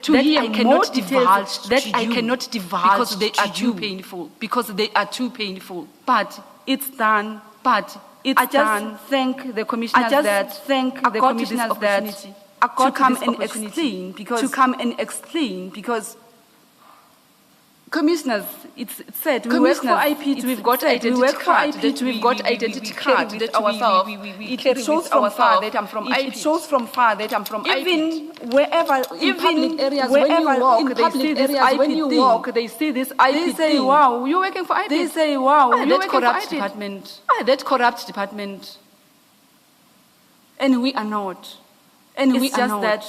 to hear more details that I cannot divulge because they are too painful. Because they are too painful. But it's done. I just thank the commissioners that to come and explain because commissioners, it's said we work for IPT, we've got identity card that we've got identity card that ourselves. It shows from far that I'm from IPT. It shows from far that I'm from IPT. Even wherever, in public areas, when you walk, they see this IPT. They say, wow, you're working for IPT. They say, wow, you're working for IPT. Department. That corrupt department. And we are not. And we are not. That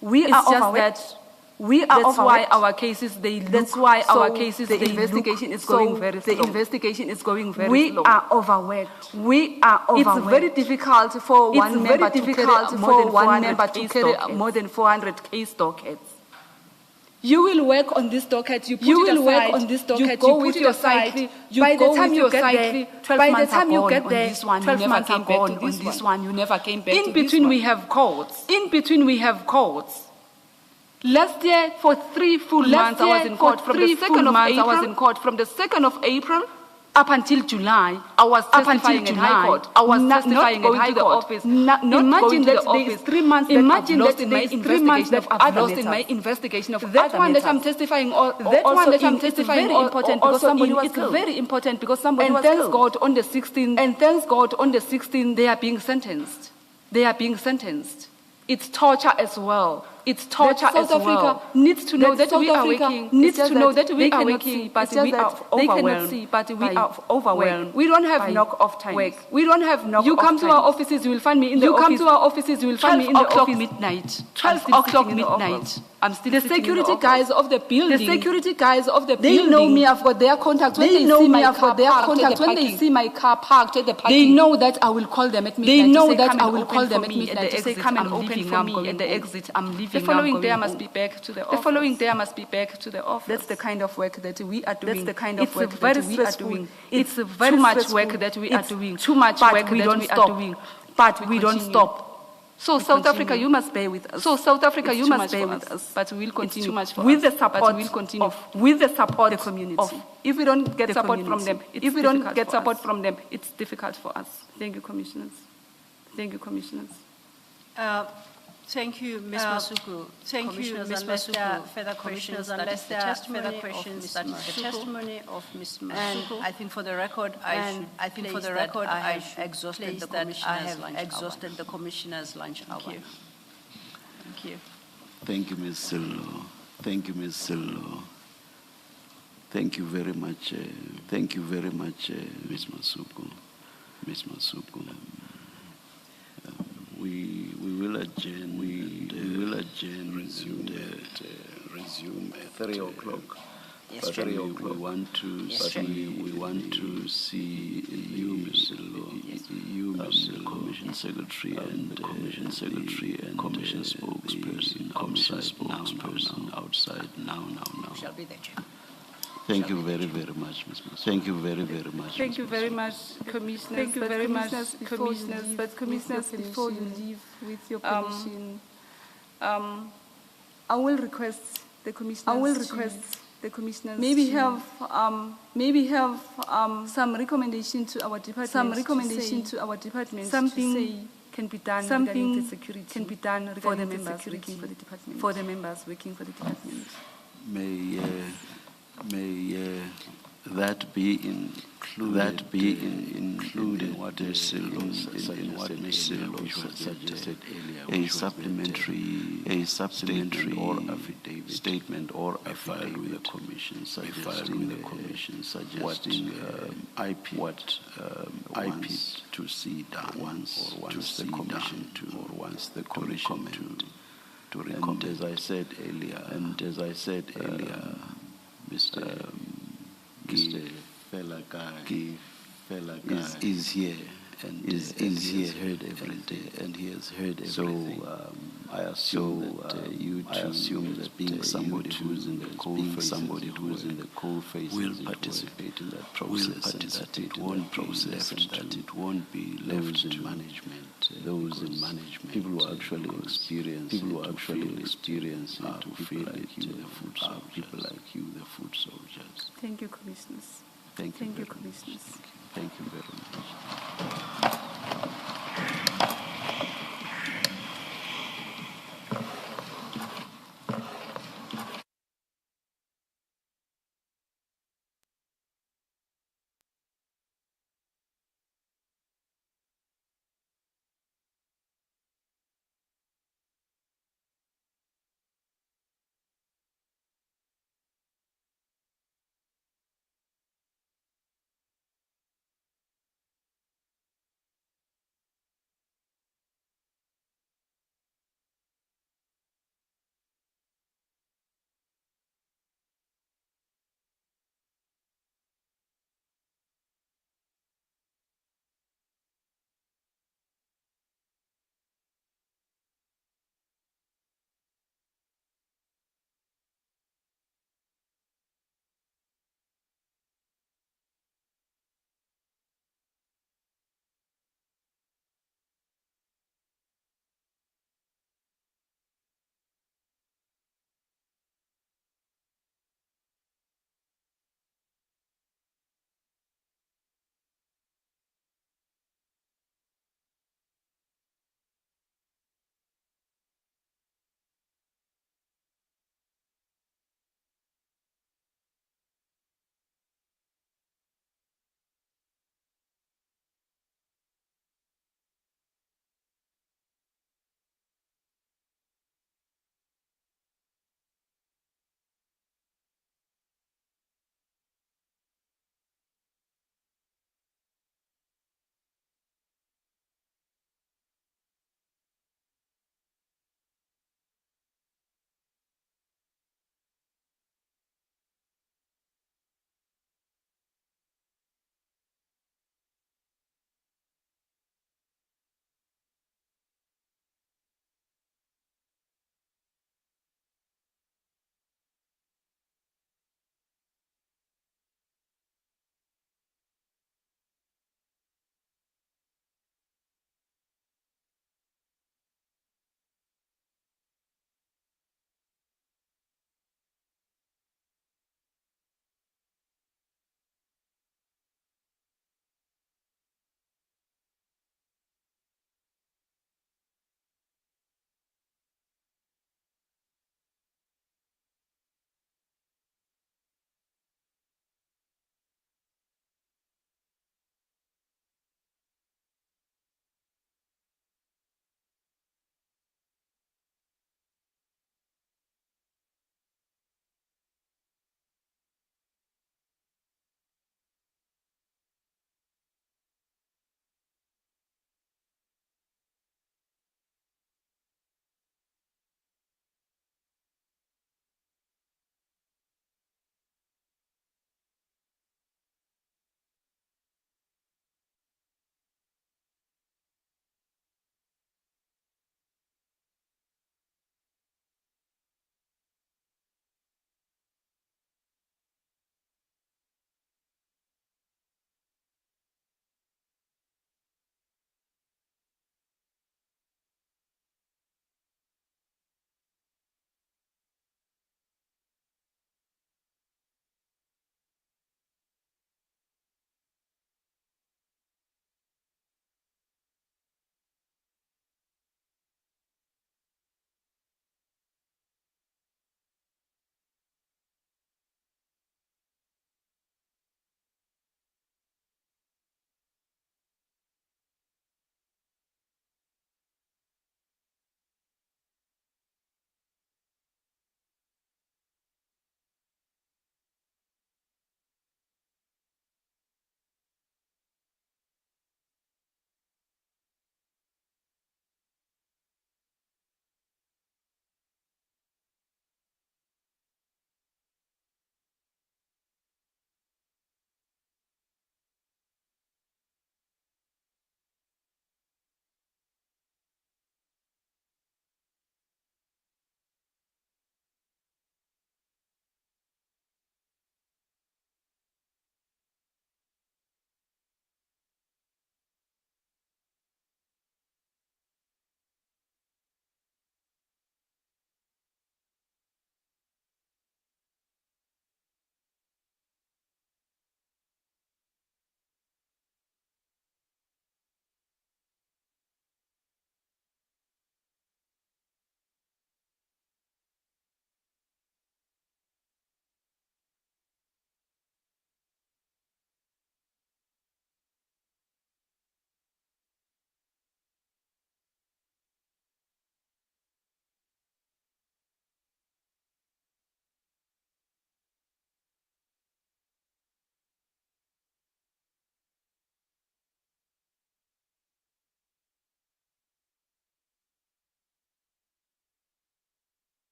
we are overworked. That's why our cases they look. That's why our cases the investigation is going very slow. The investigation is going very slow. We are overworked. It's very difficult for one member to carry more than 400 case dockets. You will work on this docket. You will work on this docket. You go with your cycle. By the time you get there, 12 months are gone on this one. 12 months are gone on this one. You never came back. In between we have courts. Last year, for 3 full months, I was in court. From the 2nd of April, I was in court. From the 2nd of April up until July, I was testifying in High Court. I was testifying in High Court. Imagine that there is 3 months that I've lost in my investigation of that one that I'm testifying. That one that I'm testifying very important because somebody was killed. It's very important because somebody was killed. And thanks God on the 16th, they are being sentenced. It's torture as well. South Africa needs to know that we are working. Needs to know that we are working, but we are overwhelmed. We don't have knock-off time. We don't have knock-off time. You come to our offices, you will find me in the office. 12 o'clock midnight. I'm still the security guys of the building. They know me. I've got their contact. When they see my car parked at the parking, they know that I will call them at midnight. They know that I will call them at midnight to say, "Come and open for me." At the exit, I'm leaving. The following day, I must be back to the office. That's the kind of work that we are doing. It's very stressful. It's too much work that we are doing. Too much work that we are doing. But we don't stop. So South Africa, you must bear with us. But we will continue with the support. With the support of the community. If we don't get support from them, it's difficult for us. Thank you, commissioners. Thank you, Ms. Masuku. Thank you, Ms. Masuku. Further questions, unless there are further questions, that is the testimony of Ms. Masuku. And I think for the record, I have exhausted the commissioner's lunch hour. Thank you. Thank you, Ms. Sillo. Thank you very much. Ms. Masuku. We will adjourn. Resume at 3 o'clock. Yes, but we want to see you, Mr. Commission Secretary, and Commission spokesperson outside now. Shall be there, Chair. Thank you very much, Ms. Mas. Thank you very much. Thank you very much, Commissioners. Thank you very much, Commissioners. But Commissioners, before you leave, with your permission, I will request the Commissioners. Maybe have some recommendation to our department. Something can be done. Something the security can be done for the members working for the department. May that be included in what Ms. Sillo suggested earlier. A supplementary statement or affidavit with the commission suggesting what IP to see done once the commission to recommend. And as I said earlier, Mr. Felakai is here and is heard every day, and he has heard everything. So I assume that being somebody who's in the coal faces, somebody who's in the coal faces will participate in that process, and that it won't be left in management. Those in management, people who actually experience it, to feel like you, the food soldiers. People like you, the food soldiers. Thank you, Commissioners. Thank you, Commissioners. Thank you very much.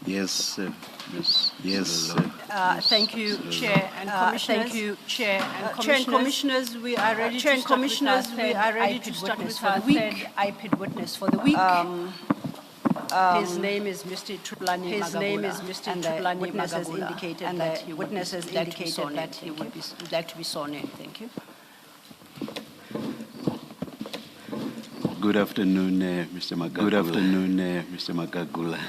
Yes, yes. Thank you, Chair and Commissioners. Thank you, Chair and Commissioners. We are ready to start with our third IPID witness for the week. His name is Mr. Tulani Magagula, and the witness has indicated that he would like to be sworn in. Thank you. Good afternoon, Mr. Magagula. Good afternoon, Mr. Magagula.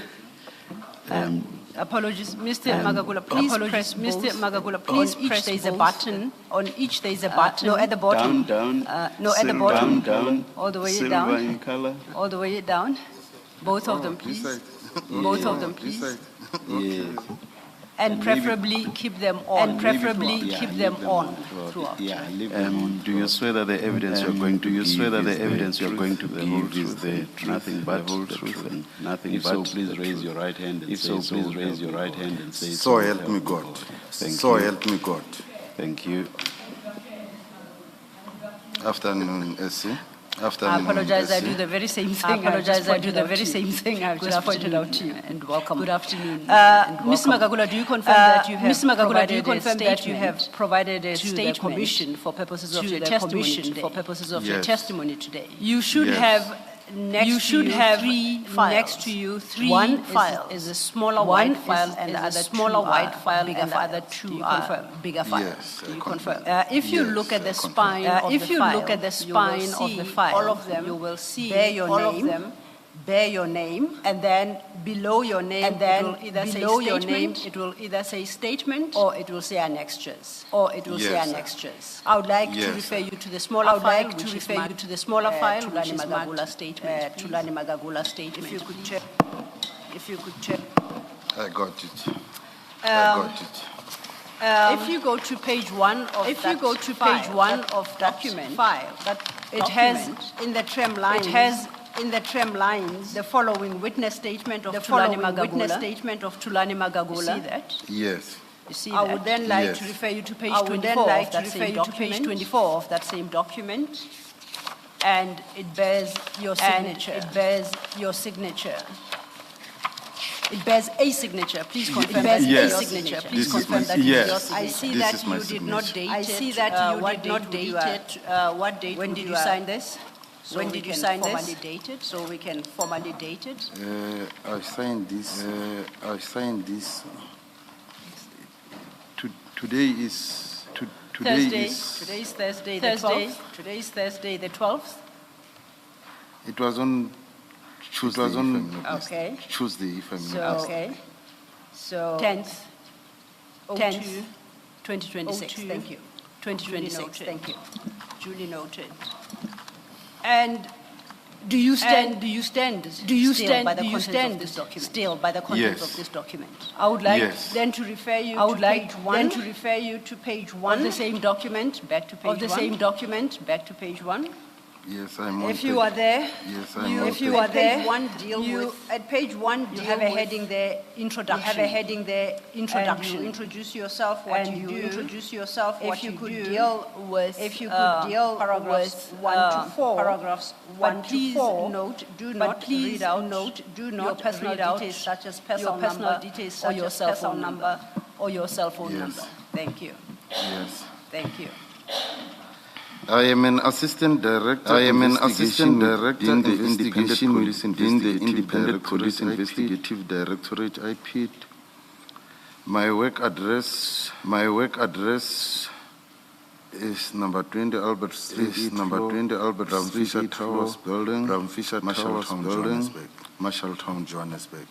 Apologies, Mr. Magagula, please press Mr. Magagula, please press. There's a button. On each there's a button. No, at the bottom. Down. No, at the bottom. Down. All the way Silver down. in color. All the way down. Both of them, please. Both of them, please. Yes. And preferably keep them on. And preferably keep them on throughout. Yeah, do you swear that the evidence you're going to give is the whole truth, nothing but the whole truth, and nothing but? So please raise your right hand. If so, please raise your right hand and say, "So help me God." So help me God. Thank you. Afternoon, SC. I apologize, I do the very same thing. I've just pointed out to you. And welcome. Good afternoon. Ms. Magagula, do you confirm that you have provided a statement to the Commission for purposes of your testimony today? You should have next to you three one file is a smaller white file and the other smaller white file and the other two are bigger files. Yes, Do you confirm? If you look at the spine of the file, all of them you will see bear your name, and then below your name, and then it will either say statement or it will say annexures. I would like to refer you to the smaller file, Tulani Magagula statement. Tulani Magagula statement. If you could check. I got it. If you go to page one of document file, it has in the trim lines the following witness statement of Tulani Magagula. You see that? Yes. You see that? I would then like to refer you to page 24 of that same document, and it bears your signature. It bears a signature. Please confirm that Yes. a signature. Please This confirm is that my- yes. your signature. I see This that is my you did not signature. date it. I see that you did not date it. What date? When did you sign this? When did you sign this? So we can formally date it. I signed this. Today is Thursday. Today's Thursday, the 12th. Today's Thursday, the 12th. It was on Tuesday. Okay. Tuesday, if I'm So, not okay. So 10th, 2026. Thank you. 2026. Thank you. Duly noted. And do you stand by the contents of this document? I would like then to refer you to page 1 of the same document, back to page 1. Yes, I'm on If you are there, Yes, I'm on at page 1, you have a heading there, introduction. And you introduce yourself, what you do. If you could deal with paragraphs 1 to 4. But please note, do not read out your personal details such as personal details or your cell phone number. Thank you. Yes. Thank you. I am an assistant director. in the Independent Police Investigative Directorate, IPID. My work address is number 20 Albert Street, Brown Fisher Towers Building, Marshalltown, Johannesburg.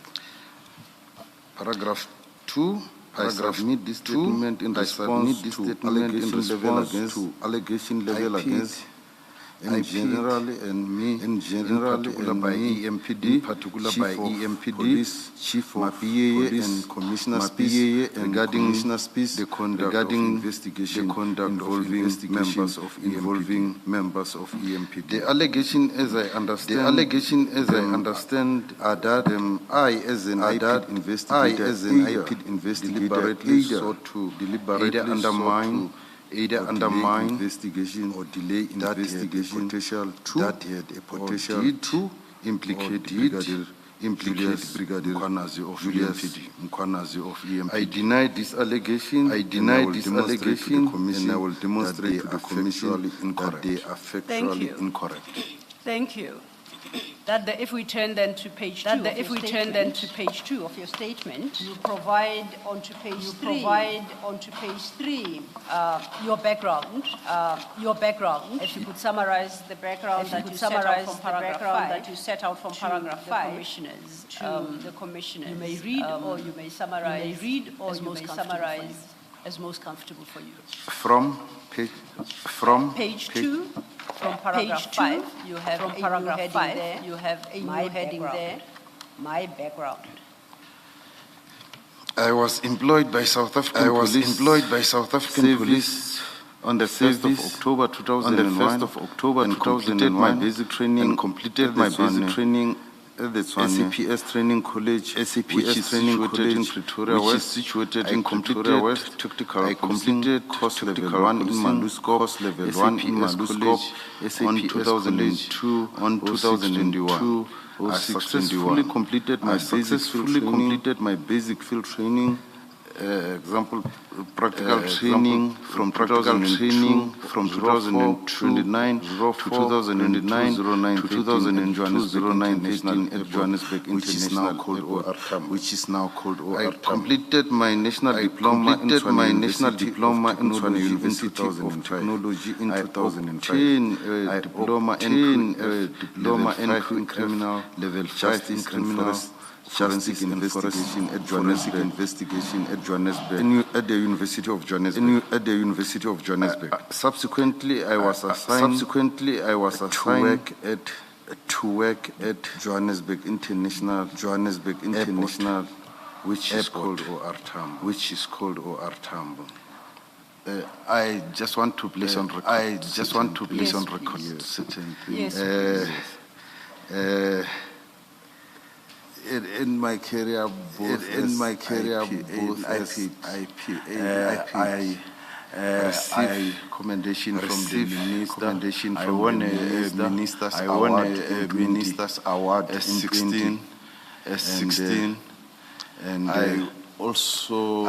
Paragraph 2. I submit this statement in response to allegation level against in general by EMPD, Chief of Police and Commissioner Space regarding the conduct of investigation involving members of EMPD. The allegation, as I understand, are that I, as an IPID investigator, deliberately sought to either undermine investigation or delay investigation that had a potential to implicate implicate Brigadier Mkwanazi of EMPD. I deny this allegation. I deny this allegation, and I will demonstrate to the Commission that they are factually incorrect. Thank you. If we turn then to page 2 of your statement, you provide onto page 3 your background. If you could summarize the background that you set out from paragraph 5 to the commissioners. You may read or you may summarize as most comfortable for you. From page 2. From paragraph 5, you have a new heading there, my background. I was employed by South African Police on the 1st of October 2001 and completed my basic training at the SAPS Training College, which is situated in Pretoria West. I completed tactical course level 1 in Malusco, course level 1 in Malusco, on 2002, on 2021. I successfully completed my basic field training. Example, practical training from 2009 to 2019 at Johannesburg International Airport, which is now called OR. I completed my national diploma in University of Technology in 2005. I obtained a diploma in criminal level 5 in criminal forensic investigation at Johannesburg, at the University of Johannesburg. Subsequently, I was assigned to work at Johannesburg International, which is called OR Tambo. I just want to place on record. Certain things. Yes. In my career, both I received commendation from the minister. I won a minister's award as 16, and I also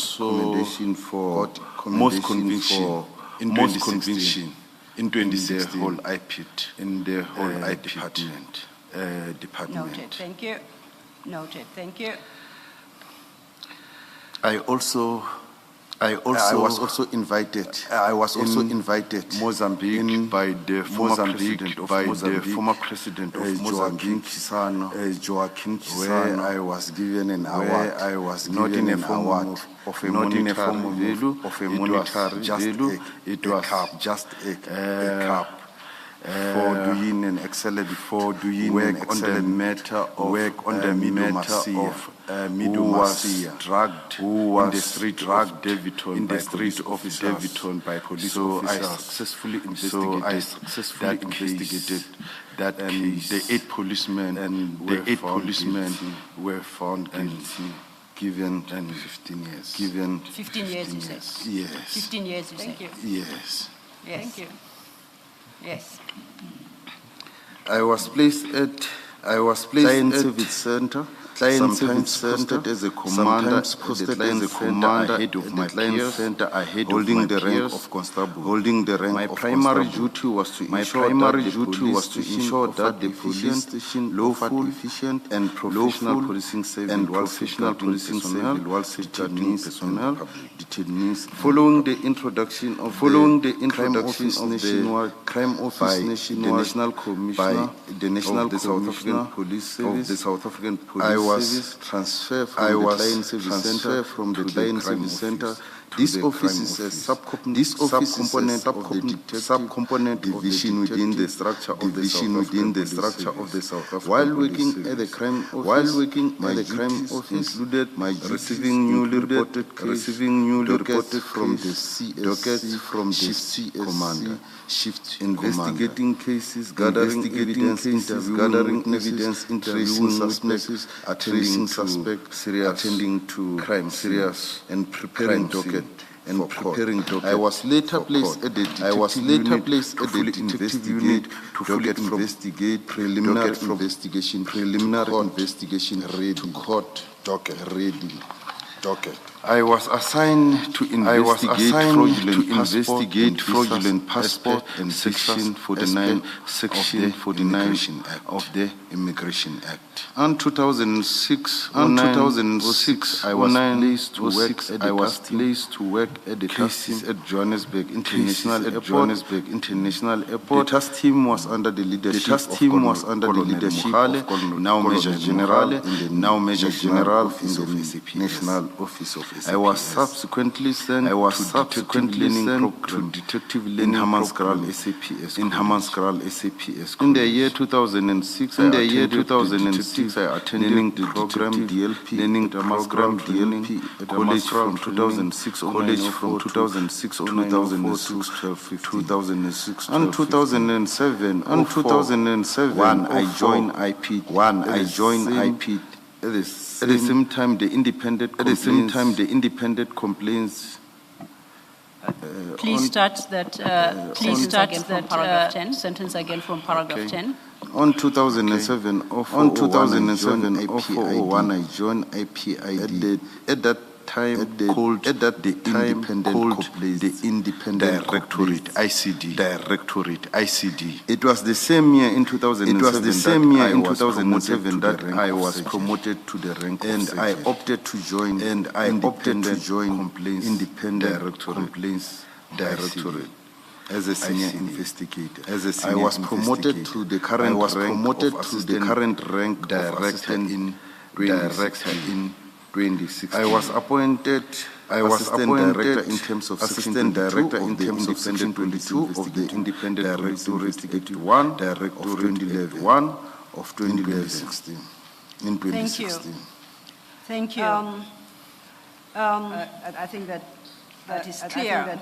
commendation for most conviction in 2016 in the whole department. Noted. Thank you. I was also invited Mozambique by the former president of Mozambique, Joaquin Chissano, where I was given an award, not in a form of a monetary value, it was just a cup. For doing an excellent work on the matter of who was dragged in the street of Daviton by police officers. I successfully investigated that the 8 policemen were found guilty. Given 15 years. 15 years, you said? Yes. 15 years, you said? Yes. Thank you. Yes. I was placed at Client Service Center. Sometimes posted as a commander, ahead of my peers, holding the rank of constable. My primary duty was to ensure that the police station lawful, efficient, and professional policing service while safeguarding detainees. Following the introduction of the Crime Office nationwide by the National Commissioner of the South African Police, I was transferred from the Client Service Center. This office is a subcomponent division within the structure of the South African. While working at the Crime Office, my duties included receiving newly reported from the CSC commander, investigating cases, gathering evidence, interviewing suspects, attending to crime serious, and preparing docket and preparing docket. I was later placed at the detective unit to fully investigate preliminary investigation ready to court docket ready. I was assigned to investigate fraudulent passport and Section 49 of the Immigration Act. In 2006, I was placed to work at the customs at Johannesburg International Airport. The task team was under the leadership of now Major General in the National Office of SAPS. I was subsequently sent to detective learning program SAPS. In the year 2006, I attended the program DLP college from 2006 to 2006. And 2007, I joined IP. At the same time, the independent complaints. Please start that. Please start again from paragraph 10. Sentence again from paragraph 10. On 2007, I joined IPID. At that time, called the Independent Directorate ICD. It was the same year in 2007 that I was promoted to the rank, and I opted to join Independent Complaints Directorate as a senior investigator. I was promoted to the current rank director in 2016. I was appointed director in terms of assistant director in terms of Section 22 of the Independent Directorate 1 of 2016. In 2016. Thank you. I think that is clear.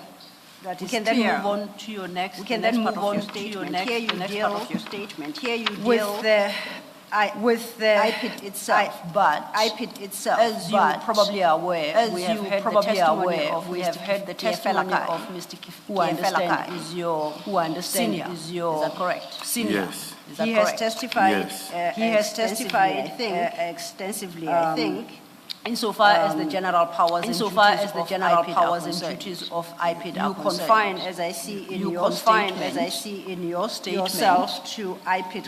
We can then move on to your next. We can then move on to your next. Here you deal with the IPID itself, as you probably are aware, we have heard the testimony of Mr. Who I understand is your senior. Is that correct? Senior. Yes. He has testified. He has testified extensively. I think. Insofar as the general powers and duties of IPID are concerned, you confine, as I see in your statement, yourself to IPID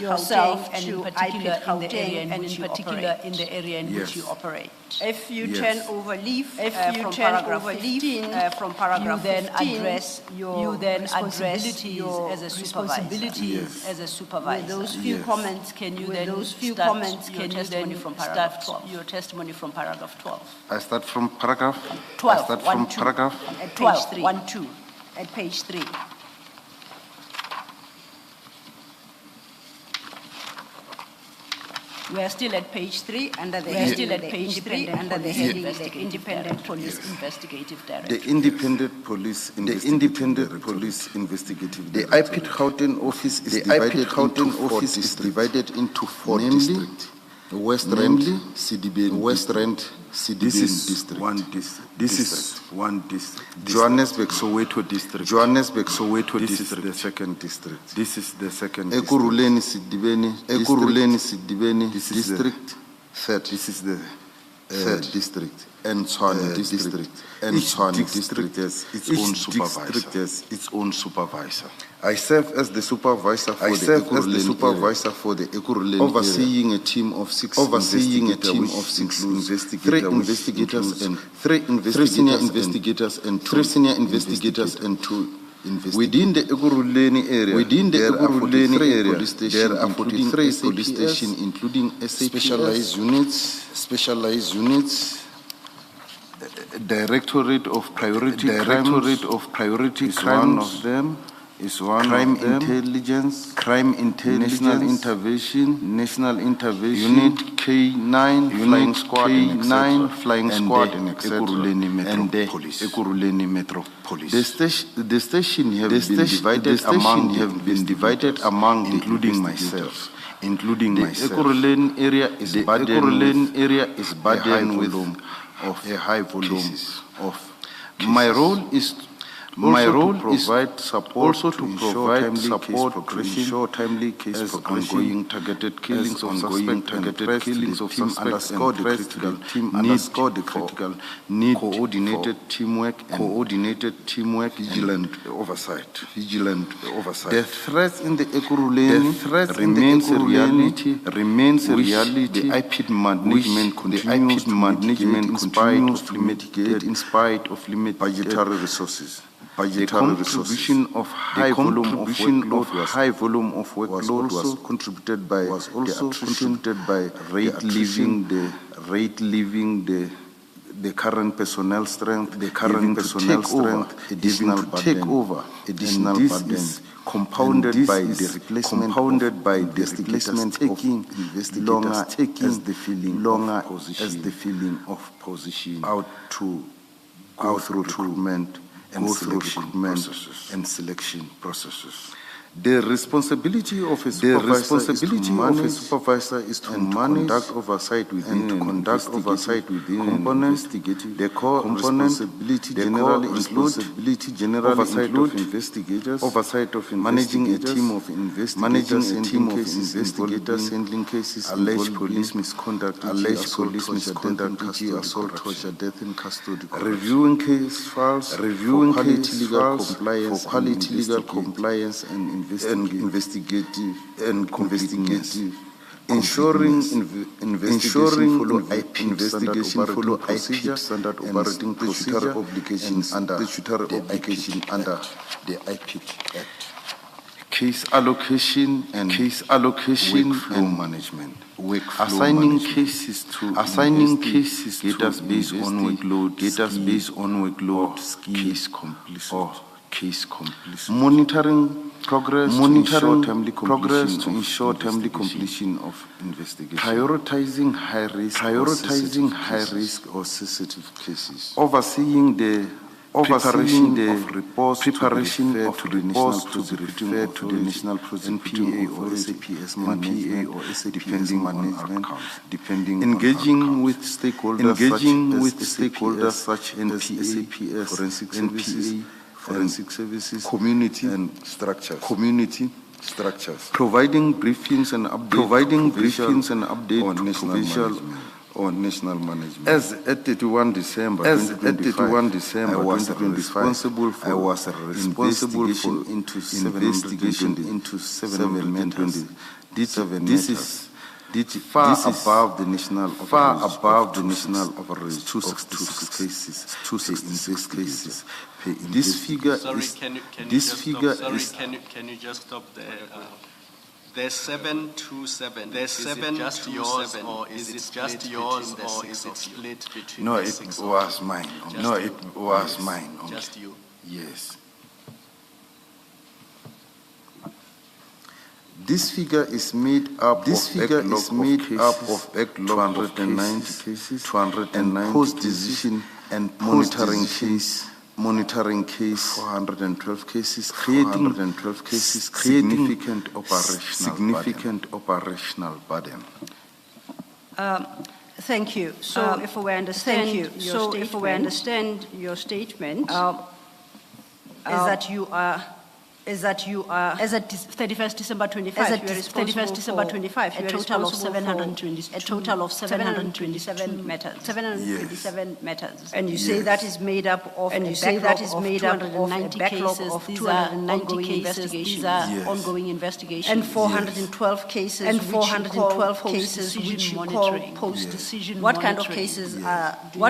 Gauteng, and in particular in the area in which you operate. If you turn over leaf from paragraph 15, you then address your responsibilities as a supervisor. With those few comments, can you then start your testimony from paragraph 12? I start from paragraph 12. At page 3. At page 3. We are still at page 3 under the heading the Independent Police Investigative Director. The Independent Police Investigative. The IPID Gauteng office is divided into 4 districts. West Rand, Sidibeni district. This is one district. Johannesburg, Soweto district. This is the second district. Ekurhuleni, Sidibeni district. This is the third district. And Tshwane district. And Tshwane district has its own supervisor. I serve as the supervisor for the Ekurhuleni area, overseeing a team of 6 investigators, 3 senior investigators and 2 investigators. Within the Ekurhuleni area, there are 43 police stations, including specialized units. Directorate of Priority Crime of them. Is one crime intelligence, national intervention, unit K9, flying squad, and Ekurhuleni Metro Police. The station have been divided among, including myself. The Ekurhuleni area is burdened with a high volume of cases. My role is provide support also to provide support to ensure timely case as progression, ongoing targeted killings of suspect targeted killings of team suspects underscore and the press critical the team need underscore the for critical need coordinated teamwork and vigilant oversight. The threats in the The Ekurhuleni threat remains a reality, the IP management continues to mitigate in spite of limited budgetary resources. The contribution of high volume of workload was contributed by rate leaving the current personnel strength, additional burden, compounded by the replacement of investigators taking longer as the filling of position out to go through recruitment and selection processes. The responsibility of a supervisor is to conduct oversight within components. The core responsibility generally includes oversight of investigators, managing a team of investigators, handling cases, alleged police misconduct, torture, death in custody, reviewing case files, for quality legal compliance and investigative ensuring investigation follow IP standard operating procedure and statutory obligation under the IP Act. Case allocation and workflow management. Assigning cases to investigators based on workload, case completion. Monitoring progress to ensure timely completion of investigation. Prioritizing high risk or sensitive cases. Overseeing the preparation of reports to be referred to the National Prosecuting Authority, MPA or SAPS management, engaging with stakeholders such as SAPS, forensic services, community structures, providing briefings and updates on national management. As at 31 December 2025, I was responsible for investigation into 720. This is far above the national average, 266 cases. This figure is. Can you just stop there? There's 727. There's 7 just yours, or is it just yours, or is it split between? No, it was mine. Just you. Yes. This figure is made up of backlog of 290 cases, and post-decision and monitoring case 412 cases, creating significant operational burden. Thank you. So, if we understand your statement, is that you are as at 31st December 25, a total of 727 matters. 727 matters. And you say that is made up of a backlog of 290 cases. These are ongoing investigations. And 412 cases. Which you call post-decision monitoring. What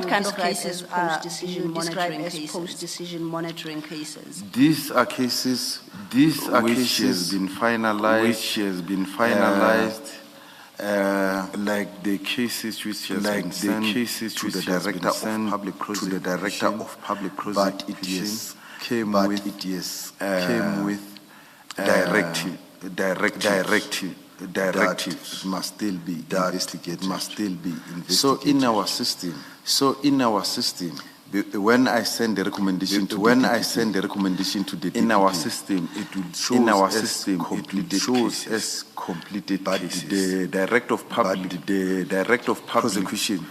kind of cases are post-decision monitoring cases? These are cases which has been finalized, like the cases which has been sent to the director of public prosecution, but it came with directive must still be investigated. So in our system, when I send the recommendation to the DPP, in our system it will show as completed cases. The director of public prosecution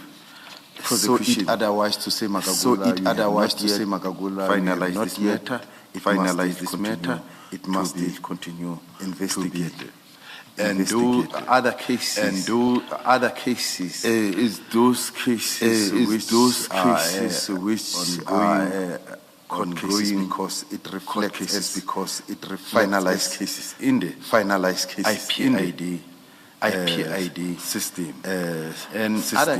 prosecution. Otherwise to say Magagula, finalize this matter. Finalize this matter. It must continue investigated. And do other cases. Is those cases which are ongoing because it reflects finalized cases in the IPID system and other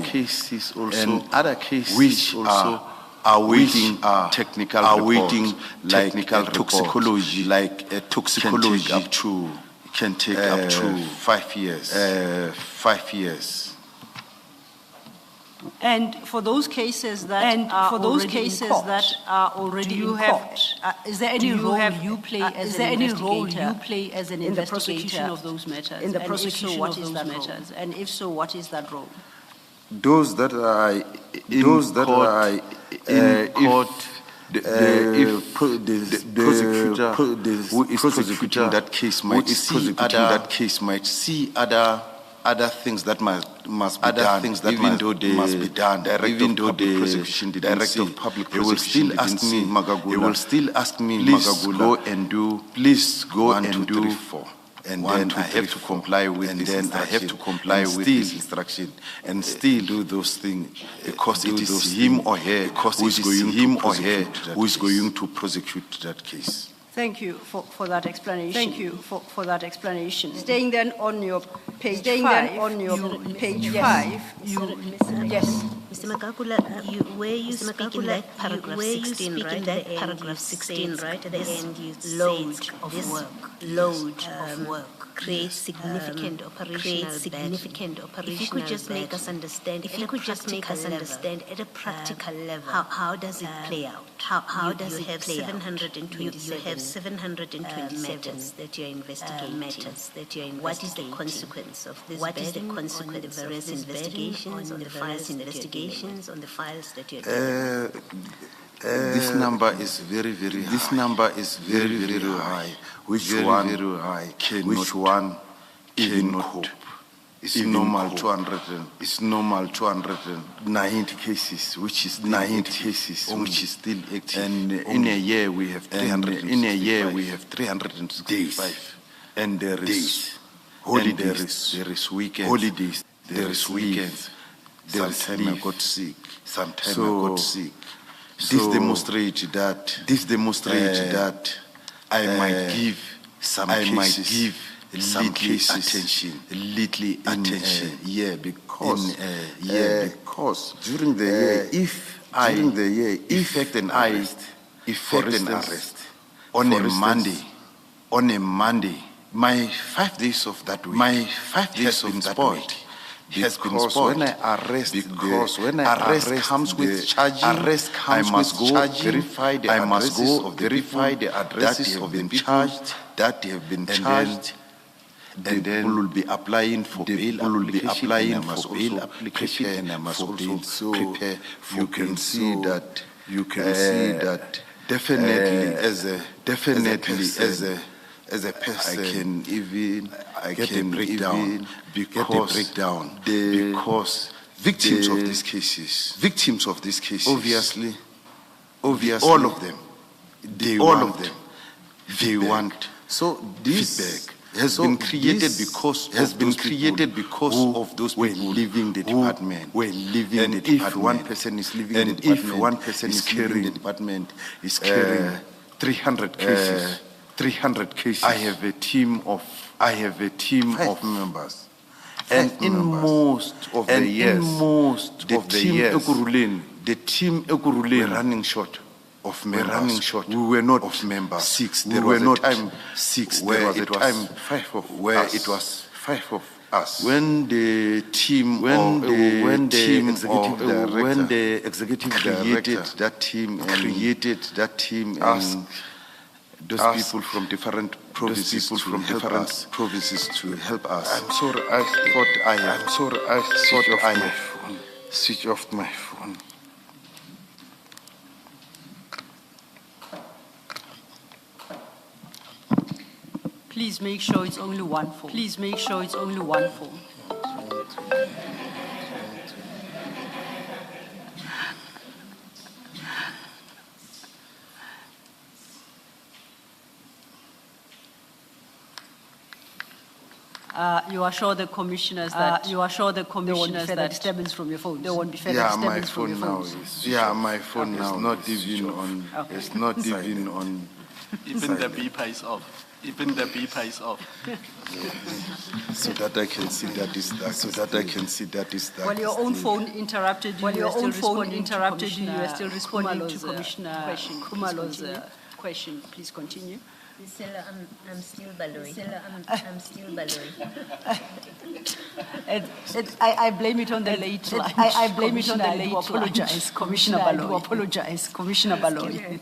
cases which are awaiting technical reports, like toxicology, can take up to 5 years. 5 years. And for those cases that are already in court, is there any role you play as an investigator in the prosecution of those matters? In the prosecution of those matters, and if so, what is that role? Those that are in court. If the prosecutor who is prosecuting that case might see other things that must be done, even though the director of public prosecution didn't see, he will still ask me, Magagula, please go and do 4. And then I have to comply with this instruction and still do those things because it is him or her who is going to prosecute that case. Thank you for that explanation. Staying then on your page 5. Yes. Mr. Magagula, where you speak in that paragraph 16, right? At the end you load of work creates significant operational If you could just make us understand, at a practical level, how does it play out? How does it play out? You have 727 matters that you're investigating. What is the consequence of this? What is the consequence of the various investigations on the files that you're doing? This number is very high. Which one cannot cope? It's normal 290 cases, which is 90 cases, which is still active. And in a year we have 365. And there is holidays, there is weekends, there is weekends. Sometimes I got sick. This demonstrates that I might give some cases little attention. Because during the year, if effect an arrest, on a Monday, my 5 days of that week, has been spoiled. Because when I arrest, arrest comes with charging, I must go verify the addresses of the charged, that have been charged, and then people will be applying for bail application, and I must also prepare for you can see that definitely as a person, I can get a breakdown because victims of these cases, obviously, all of them, they want so this feedback has been created because of those people leaving the department. If one person is leaving the department, if one person is carrying the department, is carrying 300 cases. 300 cases. I have a team of members. And in most of the years, the team Ekuruleni were running short of members. We were not of members. 6. There was a time 6. There was a time 5 of where it was 5 of us. When the executive created that team and those people from different provinces to help us. I'm sorry, I switched off my phone. Please make sure it's only one phone. You assure the commissioners that there won't be further disturbance from your phones. There won't be further disturbance from your phones. My phone is not even on. It's not even on. Even the beeper is off. Even the beeper is off. So that I can see that is that. So that I can see that is that. While your own phone interrupted you, you were still responding to Commissioner Khumalo's question. Please continue. Priscilla, I'm still ballooing. I'm still ballooing. I blame it on the late lunch. I blame it on the late lunch. Apologize, Commissioner Baloyi. Apologize, Commissioner Baloyi.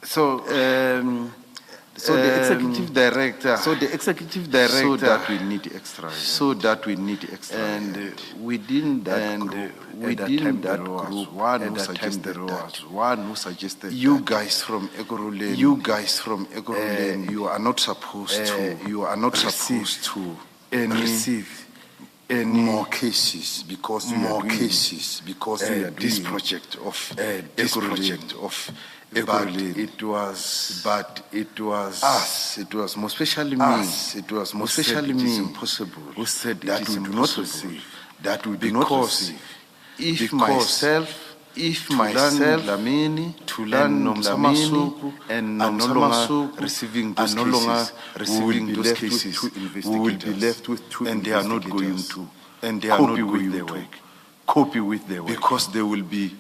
So the executive director. So that we need extra. And within that group, one who suggested you guys from Ekurhuleni, you are not supposed to receive any more cases because we are doing this project of but it was us. It was most especially me. It was most especially me. Impossible. Who said that we do not receive? That we do not receive. If myself, Lamini, Tulan, Nomsamasuku, and Nomsamasuku receiving those cases, we will be left with two, and they are not going to, copy with their work, because they will be.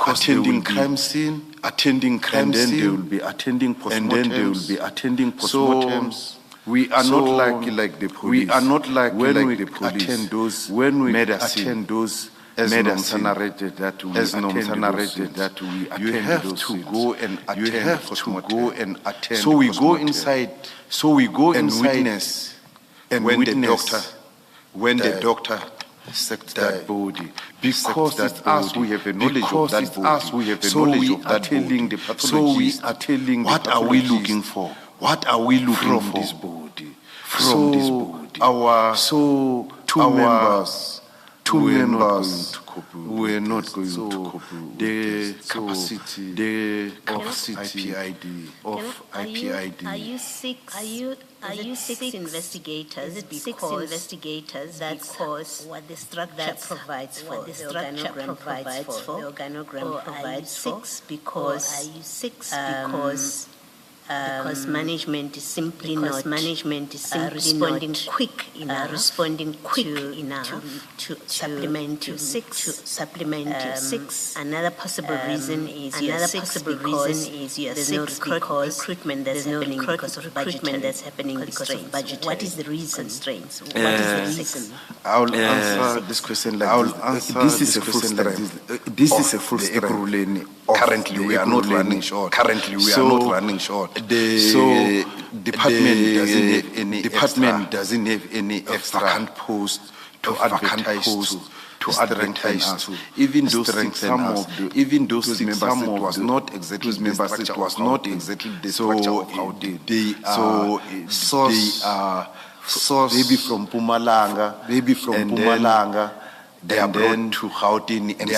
Attending crime scene, and then they will be attending postmortems. We are not like the police. We are not like the police. Attend those as narrated that we you have to go and attend. So we go inside. And witness. And when the doctor sects that body, because it's us we have a knowledge of that body. So we are telling the pathologists, what are we looking for? What are we looking from this body? From this body. Two members were not going to copy. The capacity of IPID. Are you six investigators? Is it six investigators because what the structure provides for, the organogram provides for, the organogram provides for? Because management is simply not responding quick enough to supplement to six. Another possible reason is you're six because there's no recruitment that's happening because of budgetary. What is the reason? Constraints. What is the reason? I'll answer this question like this. This is a full strength. This is a full strength. Currently, we are not running short. The department doesn't have any vacant post to advertise to. Even those six members, it was not exactly the structure of how they are sourced maybe from Mpumalanga, they are brought to Gauteng and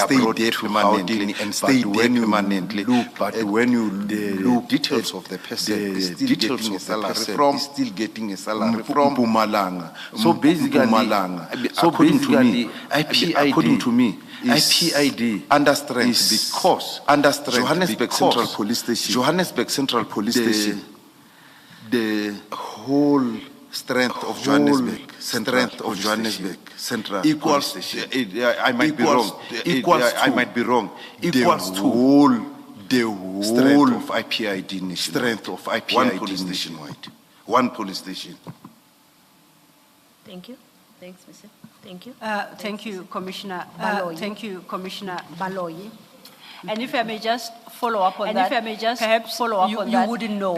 stay there permanently. But when you look details of the person, still getting a salary from Mpumalanga. So basically, according to me, IPID under strength because Johannesburg Central Police Station, the whole strength of Johannesburg Central equals. I might be wrong. Equals to the whole strength of IPID nationwide. One police station. Thank you. Thanks, Mr. Thank you. Thank you, Commissioner Baloyi. And if I may just follow up on that, perhaps you wouldn't know,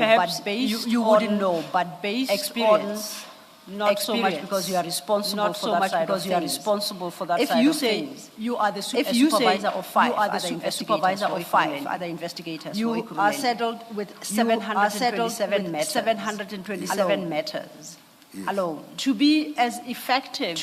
but based on experience, not so much because you are responsible for that. If you say you are the supervisor of five other investigators, you are settled with 727 matters. Alone. To be as effective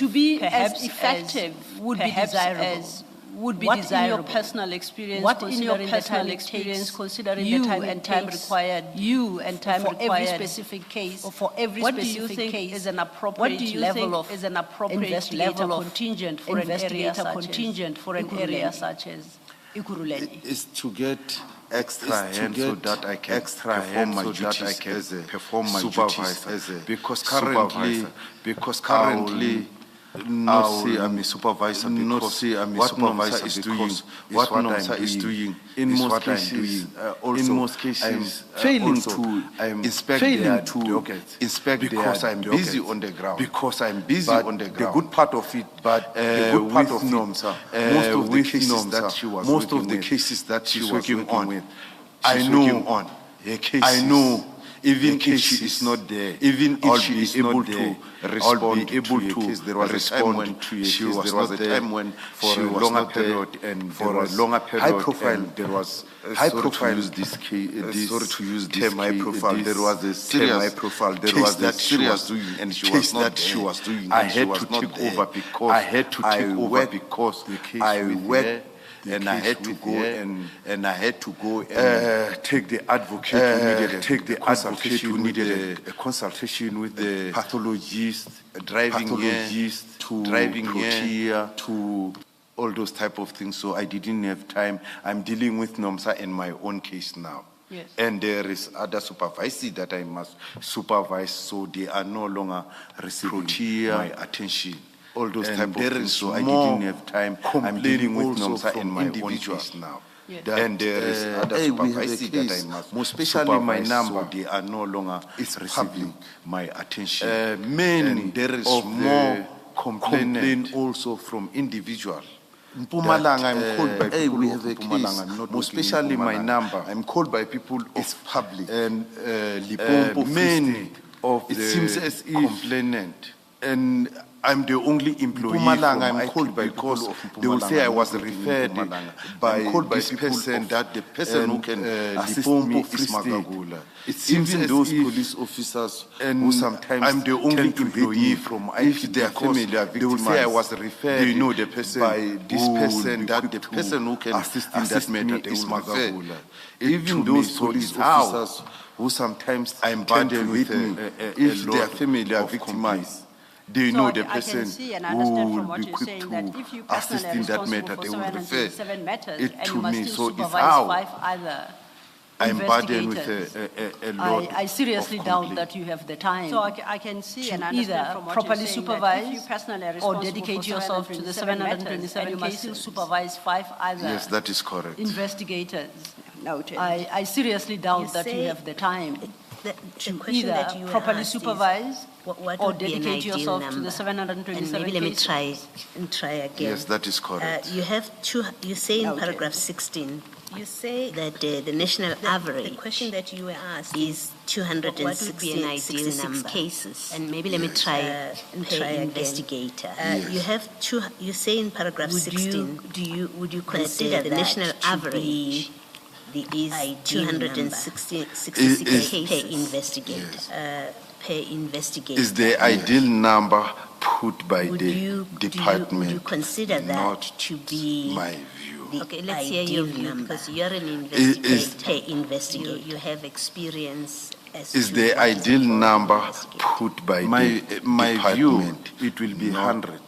would be desirable. would be what desirable? in your personal experience, What in your considering personal the time experience, it considering you the time and and time takes, required, you and time for required, every specific case, or for every what do specific you think case, is an what appropriate do you level think of is an appropriate investigator level of contingent for an area investigator such contingent as for an area Ikuruleni? such as Ikuruleni? Is to get extra Is to hands so get that I can extra perform hands my so that duties I can as a perform my supervisor. duties as a Because supervisor. because currently, not say I'm a supervisor not because say I'm a what supervisor NOMSA is because doing, what what NOMSA NOMSA is doing, in is most what I'm cases, doing. in most cases, I'm failing also, to I'm inspect failing their to dockets inspect because their I'm busy dockets on the ground. because I'm busy But on the the ground. good part of it, But the good part with of NOMSA, it, most of the with cases NOMSA, that she was most of working the with, cases that she's she was working working on, with, I she's know working on her cases. I know, even Her if she cases, is not there, even if I'll she be is able not to there, respond I'll be able to your to case. There was a time respond when to your she case. was There was not a there time when for she a was longer not there, period and for there a was longer period, high profile. and there was high sorry profile. to use this case. Sorry to use this term high case, profile. this There was a term serious high profile. There case was a that she serious was doing, and she case was not that she there. was doing. I and she had was to not take there. over because I had to take over worked because the case I with worked her, the and I case had to with go her, and I had to go and take the advocate who needed take the advocate who needed a consultation with the pathologist, driving here, to driving Protea, to all those type of things. So I didn't have time. I'm dealing with NOMSA in my own case now. Yes. And there is other supervisors that I must supervise, so they are no longer receiving my attention. All those And type of there things. is So I more didn't have time. I'm complaint dealing with also NOMSA in from my own individuals case now. Yes. And there is other hey, we have a supervisors that case, I must most especially my supervise, number. so they are no longer receiving my attention. Many And there is of more the complaint also from individual. Mpumalanga, I'm called by hey, people we of have a Mpumalanga. case, I'm not most working in especially my Mpumalanga. number. I'm called by people It's of public. and Limpopo, Free Many State, of it the seems as if complainant. and I'm the only employee Mpumalanga, from I'm called IT by because people of they will say I Mpumalanga, was not working in referred Mpumalanga. by I'm called by this people person, of- that the person who can assist Limpopo, me Free is State. Magagula. It seems Even as those if- police officers and who sometimes I'm the only tend to hit employee me from if IT their because family are they will say I was victimized. referred They know the person by this who will person, be that quick the to person who can assist in that assist matter, me they is will refer Magagula. it Even to me. those So police it's how officers who sometimes I'm tend to burdened hit with me a if their lot family are of victimized. They So know I the can person see and who understand will from what be you're quick saying to that if you assist personally are in that responsible matter, for they will refer 727 matters it and to you must me. still So it's supervise how 5 other I'm burdened with investigators. a lot. I seriously of doubt complaint. that you have the time. So I can see to and understand either from what properly you're saying supervise that if you personally are or responsible dedicate for yourself to the 727 and you must still cases. supervise 5 other Yes, that is correct. investigators. Noted. I seriously doubt You that you say- have the time The to question that either you were properly asked is, supervise what or would be an dedicate ideal yourself to number? the 727 And maybe let me cases. try again. Yes, that is correct. You have two. You say in Noted. paragraph 16. You say that the national average. The question that you were asked is 266 cases. And maybe let me try investigator. You have two. You say in paragraph 16. Would you consider the national average? Is 266 cases per investigator. Per investigator. Is the ideal number put by Would the you department? consider that not to be my view. Okay, let's hear your view because you're an investigator. You have experience as Is to the what ideal involved in number investigating. put by My view, department? it will be Not 100.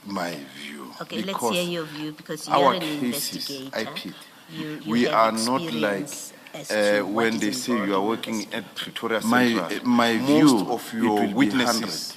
My view. Okay, let's Because hear your view because you're our an cases, investigator. I pick. You We have are not like experience as to what when is they say involved you are in working investigation. at Pretoria My Central. view, Most of it your will be witnesses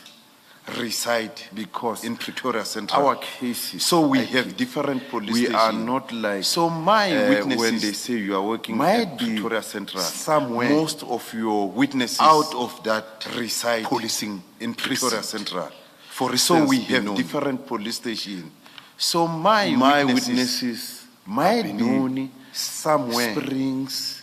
reside Because in Pretoria Central. our cases, So we I have pick. different police We are stations. not like So my witnesses, when they say you are working might at be Pretoria Central, somewhere. Most of your witnesses out of that reside policing in Pretoria precinct. Central. For So instance, we have Benoni. different police stations. So my witnesses might Benoni, be somewhere Springs,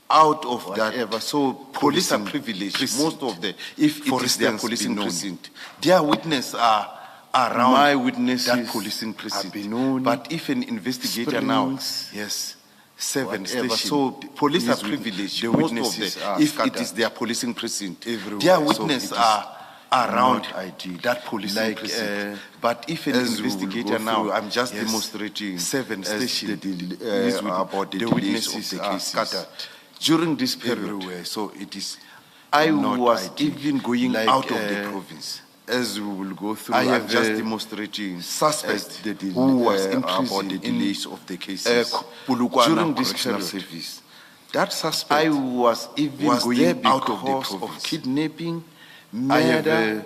out of whatever. that. So police are Policing privileged. precinct. Most of the, if For it is their instance, policing Benoni. precinct, their witnesses are around My witnesses that policing are precinct. Benoni, But if an investigator now, Springs, yes, 7 whatever. stations. So police are His wit- privileged. the Most of witnesses the, are if it scattered is their policing precinct, everywhere. their So witnesses it is- are around ID, that police like, precinct. but if an As we will investigator go now, through, I'm just yes, demonstrating 7 as stations, about the delays witnesses of the are cases scattered during this period. everywhere. So it is I not was ideal. even going Like, out of the province. As we will go through, I I'm have just a demonstrating suspect who was about increasing the in delays of the cases Polokwane during this Correctional period. Service. That suspect I was even was there going out of the because province. of Kidnapping, I have murder,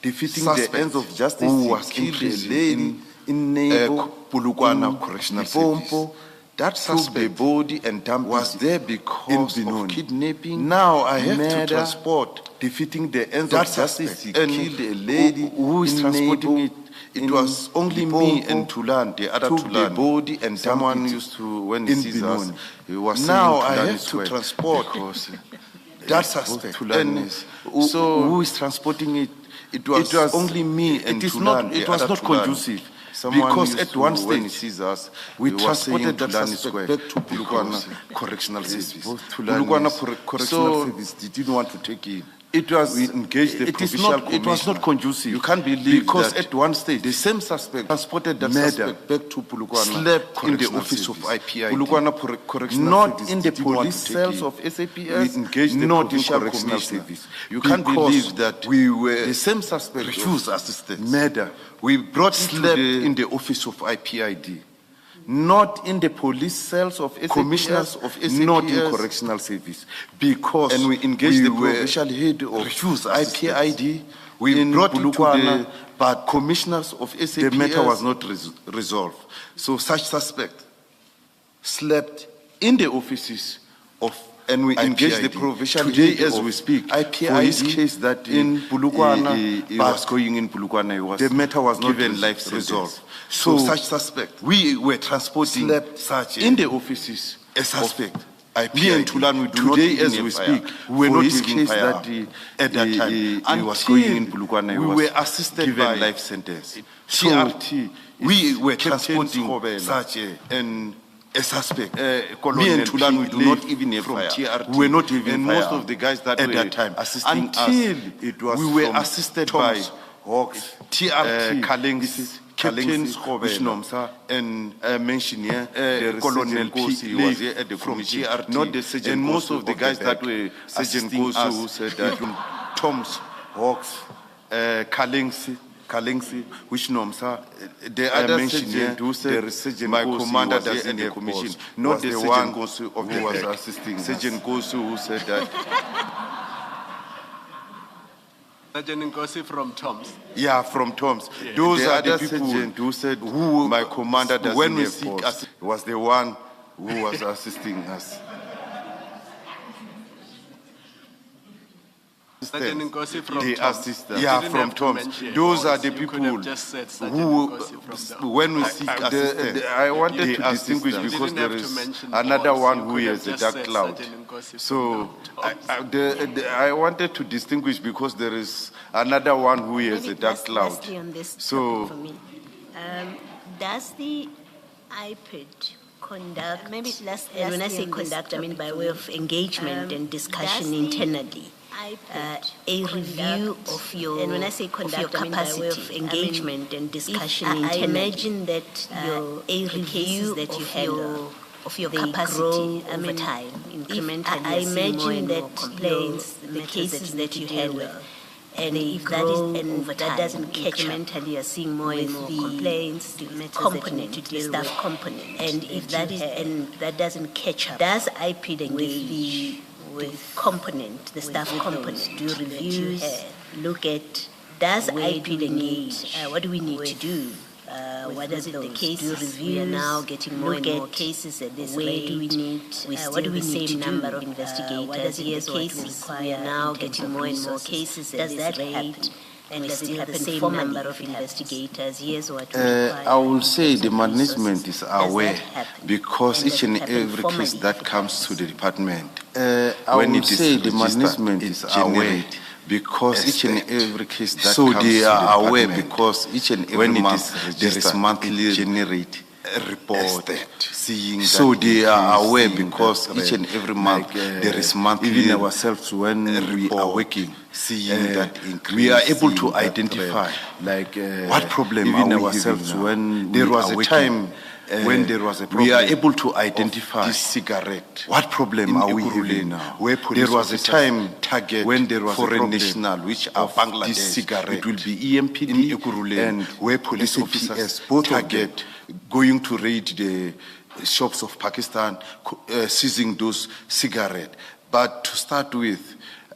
defeating the suspect ends of justice, who was killed a increasing lady in Nebo, Polokwane in Correctional Limpopo. Service. That Took the suspect body and dumped was it there in because of Benoni. kidnapping. Now I have murder, to transport, defeating the ends that of justice. suspect. He And killed a lady who is in transporting Nebo, it? It in was only me Limpopo, and Tulan, the other took the Tulan. body and Someone dumped it used to, when he in sees us, Benoni. he was Now saying I Tulan have is to wet transport because that suspect. Tulan And is- so who is transporting it? it was only me and it is Tulan, not, the it was other not Tulan. conducive. Someone Because used at to, one when he stage, sees us, we he was saying transported that Tulan is suspect wet back to because Polokwane Correctional yes, Service. both Tulan Polokwane is- Correctional So- Service didn't want to take in. It was, We engaged the it is provincial not, it was not commissioner. conducive. You can't believe because that at one stage, the same suspect transported that murder suspect back to Polokwane, slept in the Correctional office of Service. IPID. Polokwane Correctional Not Service in the didn't want police to take cells in. of SAPS, We engaged the not in provincial correctional commissioner. service. You can't Because believe that we were the same suspect refused of assistance. murder. We brought it to Slept in the office of IPID. not in the police cells of SAPS, Commissioners of SAPS, not in correctional service, because and we engaged the were provincial head of refused IPID. We in brought it to Polokwane, the but commissioners of SAPS. the matter was not resolved. So such suspect slept in the offices of, and we engaged the IPID. provincial Today, head as of we speak, IPID for his case that in Polokwane, he but was going in Polokwane, he was the matter was not given life resolved. sentence. So such suspect we were transporting slept such in the offices a suspect. of Me and IPID. Tulan, we do not Today, even as have we fire. speak, we were For not his giving case fire that at that time. he was Until going in Polokwane, he we was were assisted given by life sentence. So TRT, we were Captain transporting Skobela such a suspect. Me Colonel and Tulan, we P. do not Leaf even have from fire. TRT. We were not having And fire. most of the guys that at were that time assisting until us, it was we were from assisted Thomas, by Hawks, TRT, Kalengsi, Captain Skobela, Skobela, and mention here Colonel Sergeant P. Kosi Leaf was here at the from committee, TRT, not the Sergeant and most Kosi of the guys that were Sergeant assisting Kosi us, who said that Thomas, Hawks, Kalengsi, which Nomsa, the other mention sergeant here, who said there is Sergeant my Kosi commander was here doesn't at the have commission, cause, not was the the Sergeant one Kosi of who the was back. assisting Sergeant Kosi who said that. Sergeant Nkosi from Toms. Yeah, from Tom's. Yeah. Those The are the other people sergeant who said my commander doesn't when we have seek cause, was the one who was assisting us. Sergeant Nkosi from The Toms. assistant. You Yeah, didn't from have to Tom's. mention Those are names. the You could people have just said Sergeant who, Nkosi from the when we seek assistance, I wanted the to distinguish assistant, You because didn't there have to is mention another names. one You who could has have a just dark said cloud. Sergeant Nkosi from So Toms. I wanted to distinguish because there is another one who has a Maybe dark cloud. lastly on this So- topic for me, does the IPID conduct, Maybe and when I say lastly on this conduct, I mean topic by for way me, of engagement and discussion does the internally, IPID a review conduct- of your, and when I say conduct, I mean by way of capacity, engagement and discussion I internally. imagine that A the review cases that you of handle, of your they capacity grow over over time, incrementally. I I imagine imagine that that complaints, the cases that you handle, and they if that is grow and over that time. doesn't catch up Incrementally, you're seeing more and with more the complaints, the matters that you need component, to the deal staff with. component, And that if that you is have, and that doesn't catch up, does IPID with engage with component, the staff with component, those, do that you reviews, have, look at, does where do IPID we engage, need, what do we need to with- do? what What is is it, the do cases? reviews, We are now getting more look and more at cases at this where rate. do we need, We what still do we the need same to number do? of investigators. What is it, Here's the what we cases require. we are now in terms getting of more and more resources. cases at Does this that rate? happen? And We does it still happen the same formally number if of it happens? investigators? Here's what we require. I will say in the terms of management resources. is Does that aware happen? because And each does it and happen every case formally that if it comes to happens? the department, I when will it is say the registered, management it is aware generates because each and expect. every case that So comes they to the are aware department, because each and every when it month is there is registered, monthly it generate report seeing so that they are increase, aware seeing because that each and trend. every month Like, there is monthly even ourselves when we are report, working, seeing that increase, we are able to seeing that identify trend. Like what problem even are we ourselves having now? when There we was are a working, time when there was a problem, we are able to of identify this cigarette. what problem in are we Ekurhuleni, having now? where police There was a officers time target when there was foreign a problem national, which are of Bangladesh, this cigarette. it will be EMPD in Ekurhuleni, and where police SAPS, officers both of target going to raid the shops of Pakistan, seizing those cigarettes. But to start with,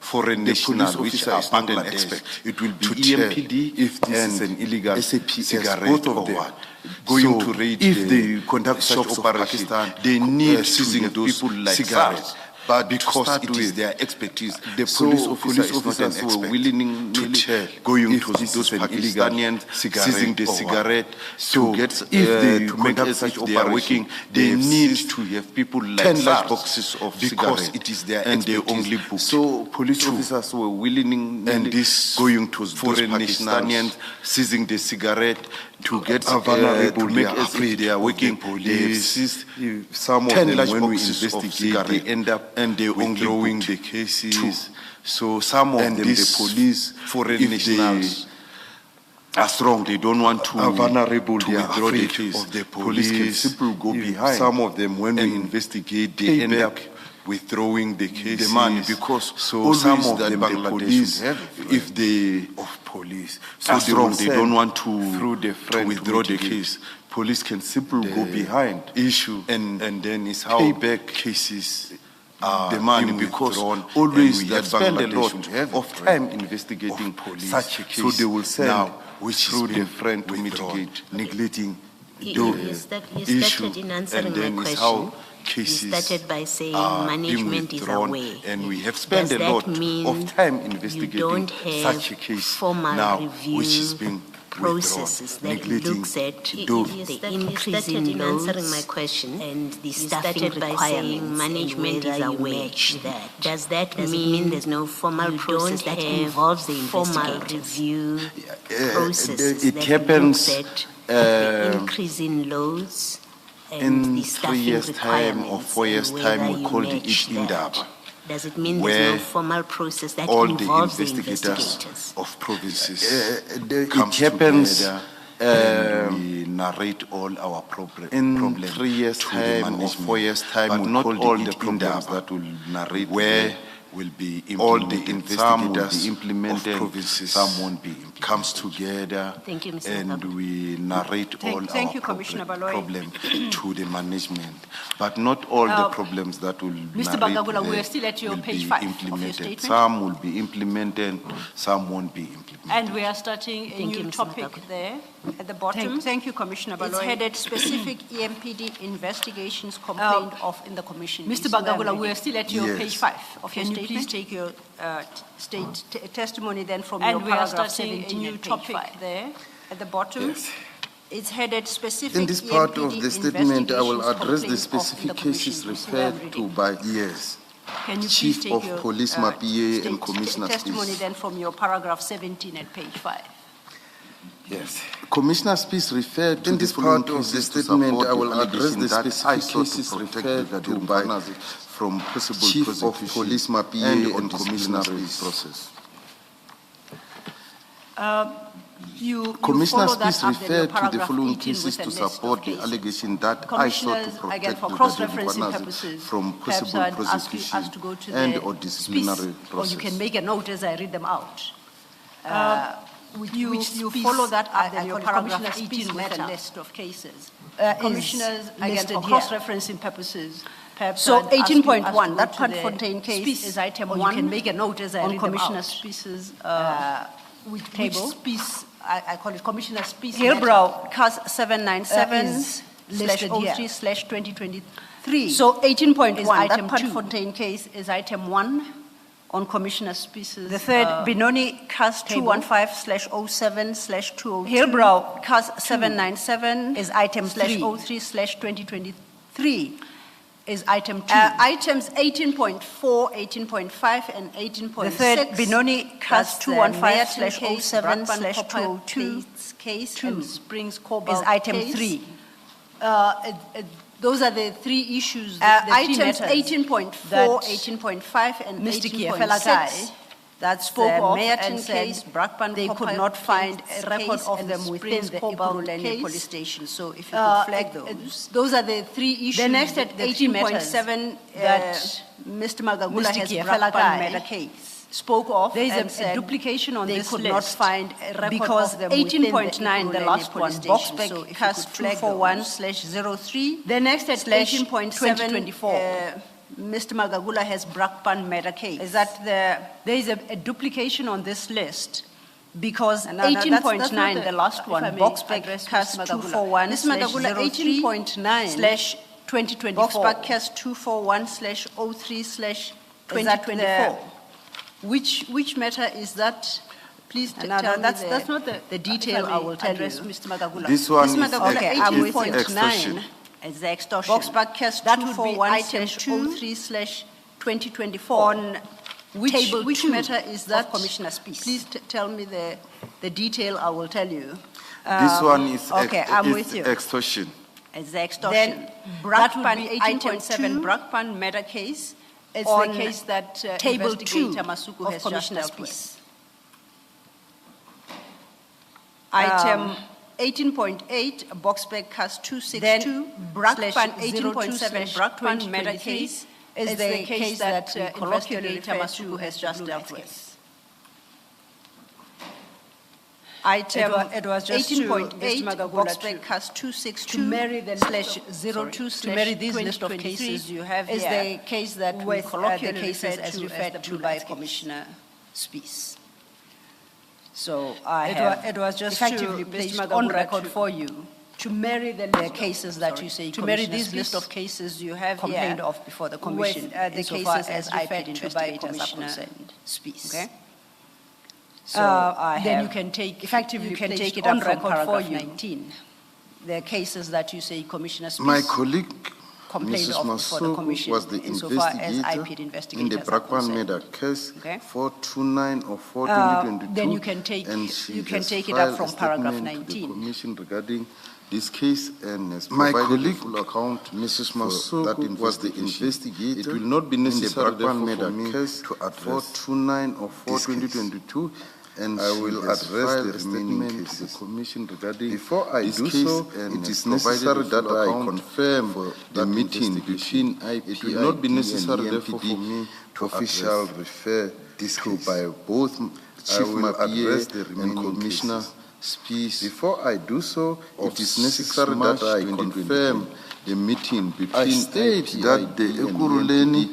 foreign the national, police which officer are is not an Bangladesh, expert it will be to EMPD tell if this and is an illegal SAPS, cigarette both of or them, what. going So to raid if the they conduct such shops of operation, Pakistan, they need to seizing have those people like cigarettes. SARS. But Because to start it with, is their expertise. the So police officers were expert willing to tell going if to this those is an illegal Pakistanians cigarette seizing the or what. cigarette. So to get if they to conduct make such if they are operation, working, they have need seized to have people like 10 large SARS boxes of because cigarette, it is their and they expertise. only booked So police two. officers were willing And this going to those foreign Pakistanians seizing the cigarette to get are vulnerable. to make They are as if afraid they are of working. the police. They seized some of 10 them large when we boxes of investigate. cigarette, They end up and they only withdrawing booked the cases. two. So some of And them, this the police, foreign if nationals they are strong, they don't want to are vulnerable. to They are withdraw the afraid case. of the Police can police. simply go If behind. some of them, when we and investigate, they they end pay up back withdrawing the cases. the money because so always some of that them, the the Bangladesh police, will have if they of police. are strong, will they send don't want to, through the to friend withdraw the mitigate case. Police can simply the go behind issue and then it's how payback cases are the money being because withdrawn, always and we that have spent a Bangladesh lot would have of time time investigating of police. such a case. So they will send now which through is the being friend to withdrawn. mitigate, neglecting You the issue, started in answering and my then it's question. how You cases started by saying are being management is withdrawn, aware. and we have spent Does a that lot mean of time you investigating don't have such a case formal now, review which is being processes withdrawn, that neglecting looks at those. the increase in answering my question and the staffing requirements management is aware. Does that mean there's no formal process that involves the formal review processes it that happens, looks at the increase in loads and in the 3 staffing years' time or requirements 4 years' and time, whether we you called it match that? Indaba, Does it mean where there's no formal process that all the involves the investigators investigators? of provinces It comes happens together and we narrate all our in problems 3 years' to the time or management. 4 years' time, but we not called all it the problems Indaba, that will narrate where will be all the implemented. Some will investigators be implemented, of provinces some won't be implemented. Comes together Thank you, Mr. and Baba. we narrate all Thank our you, Commissioner Baloyi. problem to the management. But not all the problems that will Mr. narrate Bangagula, we are there still at your will page be 5 of your implemented. statement. Some will be implemented, some won't be implemented. And we are starting a Thank you, new Mr. topic Mataku. there at the bottom. Thank you, Commissioner It's Baloyi. headed specific EMPD investigations complained of in the commission. Mr. Is where I'm Bangagula, we reading. are still at your Yes. page 5 of your Can you please statement. take your testimony then from your And we are paragraph starting a 17 new at page topic 5. there at the bottom. Yes. It's headed specific In this part of EMPD the statement, I will investigations address the complained of in specific the commission. cases Is where I'm referred to reading. by yes. Can you Chief please take of your Police Mapie and Commissioner testimony Spies. then from your paragraph 17 at page 5. Yes. Commissioner Spies referred to In the this following part of the cases to statement, support I will the address the allegation that specific I sought cases to protect referred Brigadier to by Mkhwanazi from possible Chief of prosecution Police Mapie and and Commissioner disciplinary Spies. process. You Commissioner follow that Spies up then your referred to the paragraph following 18 cases with a to list of support the cases. allegation that I sought to Commissioners, again, protect for Brigadier cross-referencing Mkhwanazi purposes, from perhaps possible I'd ask you prosecution us to go to and the or disciplinary speech, process. or you can make a note as I read them out. Which You piece? follow that I up then your call it paragraph Commissioner 18 Spies with a matter. list of cases. Commissioners, Again, listed for here. cross-referencing purposes, perhaps So I'd ask you us to 18.1, go that to the Pantfontein case Spies, is item or 1 you can make a note as I on read them Commissioner out. Spies' Which table. Spies, I call it Commissioner Spies. Hillbrow, CAS 797 is slash listed here. 03 slash 2023. So 18.1, is that item 2. Pantfontein case is item 1 on Commissioner Spies. The third, Benoni, CAS table. 215 slash 07 slash 202. Hillbrow, CAS 797 is item slash 3. 03 slash 2023. Is item 2. Items 18.4, 18.5, and 18.6. The third, Benoni, CAS That's 215 slash case, 07 Brakpan slash Copper 202 case two and Springs is Cobalt item case. 3. Those are the three issues, items 18.4, that 18.5, and Mr. 18.6 that spoke of Merton and said case, Brakpan they could not find a record of them within the Ekurhuleni police station. So if you could flag those are the three issues. The next at the 18.7 that Mr. Magagula Mr. has Kiefelakai made a case. Spoke of There is and a said duplication on they this could list not find a record because of them 18.9, the last one, Boxback so if has you could flag 241/03. The next at slash 18.7, 2024. Mr. Magagula has Brakpan made a case. is that there is a duplication on this list because And that's 18.9, not the last one, if I may Boxback address has Mr. Magagula. 241 Mr. Magagula, 18.9/2024. Boxback has 241/03/2024. Is that the- Which matter is that? Please tell me that's not the detail. I will tell you. Mr. Magagula. This one Mr. is Magagula, Okay, I'm with you. 18.9. It's the extortion. Boxback has That would be item 241/03/2024. on table Which 2 matter is that? of Commissioner Spies. Please tell me the detail, I will tell you. This one is okay, I'm with you. extortion. It's the extortion. Then That would Brakpan be 18.7 item 2 Brakpan murder case. It's on the case that table 2 investigator Masuku of has Commissioner just dealt Spies. with. Item 18.8 Boxback has Then 262 Brakpan 18.7 Brakpan murder case is the case that we colloquially investigator refer Masuku to has as just the dealt Blue with. case. Item It was just 18.8 Mr. Magagula Boxback has 262 to marry the slash list of- 02 to marry this list of 2023 cases you have is here the case that we with, colloquially the cases refer as to referred as the to Blue by Lights case. Commissioner Spies. So It was just effectively to placed Mr. on Magagula record to- for you To marry the the list cases of, that sorry, you say to marry Commissioner this list Spies of cases you have complained here of before the commission, with, the insofar cases as IP referred to by investigators are Commissioner concerned. Spies. Okay? So then you can effectively you can placed take it on up from record for paragraph you 19. The cases that you say Commissioner Spies My colleague, complained Mrs. of before the Masuku, commission was the insofar as investigator IP in the investigators are Brakpan concerned. murder case Okay? 429 of 4/2022. then you can take- and she you can has take it up filed from a paragraph statement to the 19. commission regarding this case and has My provided colleague, a full account. Mrs. for that Masuku, was the investigation. investigator It will not be necessary in the Brakpan therefore murder for me case to address address 429 of this case. 4/2022 and I she will has address filed the a remaining statement to the cases. commission regarding Before I this do case so, and it has is provided necessary a full that I account confirm for the that meeting investigation. between It will not be IPID necessary and therefore for me to official refer this to case. by both Chief will address the Mapie and remaining Commissioner cases. Spies. Before I do so, It is necessary that I confirm the meeting between I state that the IPID and Ekurhuleni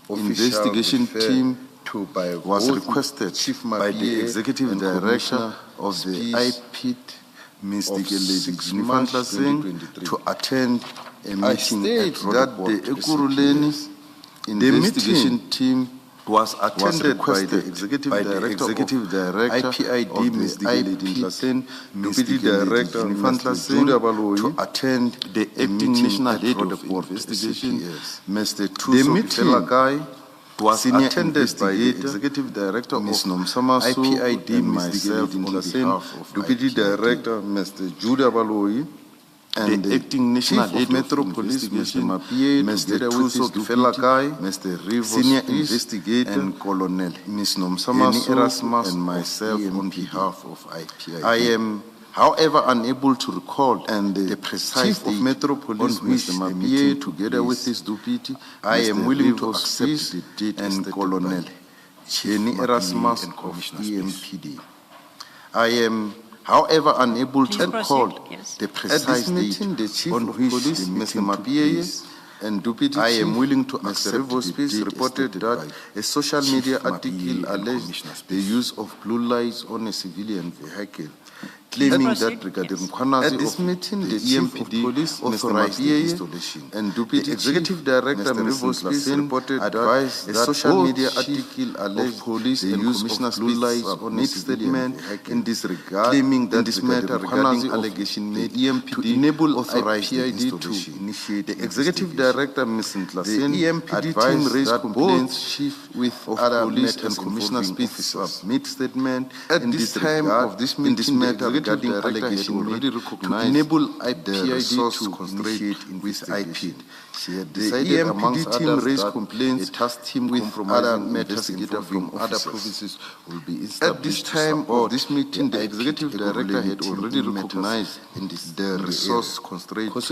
investigation official team to by was both requested Chief by the Mapie executive and director Commissioner of the Spies IPID, Mr. of Geledi 6 March Gnifantla Singh, 2023. to attend a I meeting state at that the Roodepoort Ekurhuleni CPS. investigation meeting team was attended by requested the executive by the director executive of director IPID, of the Mr. Geledi IPID, Ntlasen, Mr. Deputy Geledi Director Gnifantla Mr. Singh, Judah Baloyi, to attend the a acting meeting national at head of Roodepoort investigation, CPS. Mr. The Tuso meeting Kifelakai, was senior attended by the investigator, executive director Ms. of Nomsamasu, IPID and myself Mr. on Geledi behalf Ntlasen, of Deputy IPID. Director Mr. Judah Baloyi, And the acting national Chief of head Metro of Police, Mr. investigation, Mapie, Mr. together with Tuso his Kifelakai, deputy, Mr. Rivos senior Spies, investigator, and Colonel Ms. Yeni Nomsamasu, Erasmus and myself of on EMPD. behalf of IPID. I am, however, unable to recall And the precise Chief of date Metro Police, on which Mr. the Mapie, meeting together took with place. his deputy, I am Mr. willing to Rivos accept Spies, the date and stated Colonel by Yeni Mapie Erasmus and of Commissioner Spies. EMPD. I am, however, unable to Please proceed. recall Yes. the At precise this date meeting, the Chief on of which Police, the Mr. meeting took Mapie, place. and Deputy I Chief, am willing to Mr. accept Rivos the Spies date reported stated that by a social Chief media Mapie article and alleged Commissioner the Spies. use of blue lights on a civilian vehicle, claiming Proceed. that Brigadier Yes. Mkhwanazi At this of meeting, the the Chief of EMPD Police, Mr. authorized the Mapie, installation, and the Deputy Executive Chief, Director, Mr. Mr. Rivos Spies, reported advised that that a social both media Chief article of alleged Police the and use Commissioner of blue Spies lights on a submit civilian statement vehicle, in this regard, claiming that in this Brigadier matter Mkhwanazi regarding of allegation the made EMPD to enable authorized the IPID to installation. initiate The Executive investigation. Director, Ms. The Ntlasen, EMPD team advised raised that complaints both Chief with of other Police matters and Commissioner involving Spies officers. submit statement At in this this time regard. of this In this meeting, the matter, regarding allegation already recognized to enable the resource constraint with IPID. She had decided, amongst others, raised complaints a task team with other investigators from other provinces will be established. At this time of this meeting, the executive director had already recognized the resource constraint with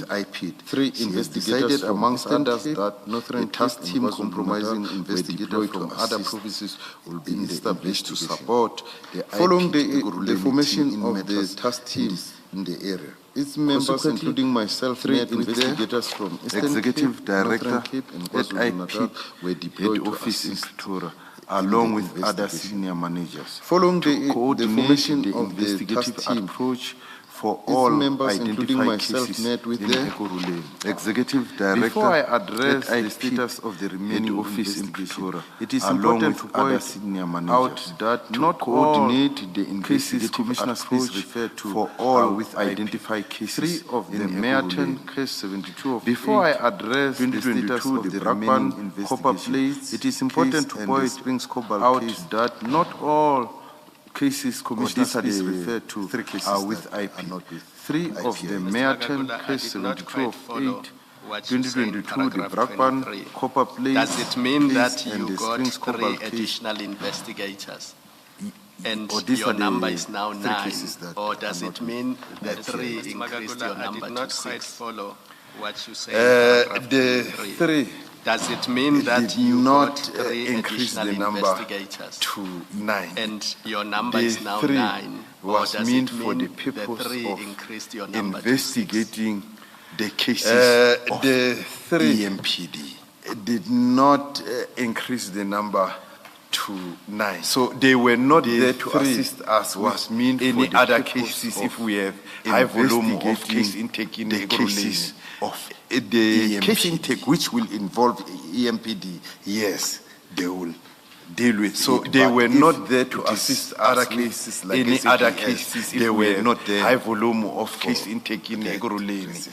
IPID. Three investigators, amongst others, that a task team compromising investigators from other provinces will be established to support the following the formation of the task team in the area. Its members, including myself, three investigators from Executive Director at IP were deployed to office in Pretoria, along with other senior managers. Following the formation of the investigative approach for all members, including myself, met with the Executive Director. Before I address the status of the remaining office in Pretoria, it is important to point out that not coordinate the investigative commissioner's approach referred to for all with identified cases. 3 of the Merton case 72 of before I address the status of the remaining copper plates, it is important to point out that not all cases commissioners referred to are with IP. 3 of the Merton case 72 of 8, 2022, the Brakpan copper plates. Does it mean that and you the got Springs 3 Cobalt case? additional investigators? And these your are the number is now 3 9, cases that or does are it not mean with that IP. 3 Mr. increased your number I did to not quite 6? follow what you say. The 3 Does it mean that did you not got 3 increase additional the number investigators? to 9. And your number The is now 3 9. Or was does meant it for mean the purpose the 3 of increased your number investigating the cases of the 3 EMPD. Did not increase the number to 9. So they were not there to assist us was mean any other cases if we have high volume of case intake in the cases of the case intake which will involve EMPD. Yes, they will deal with. So they were not there to assist other cases like any other cases. They were not there. High volume of case intake in Ekurhuleni.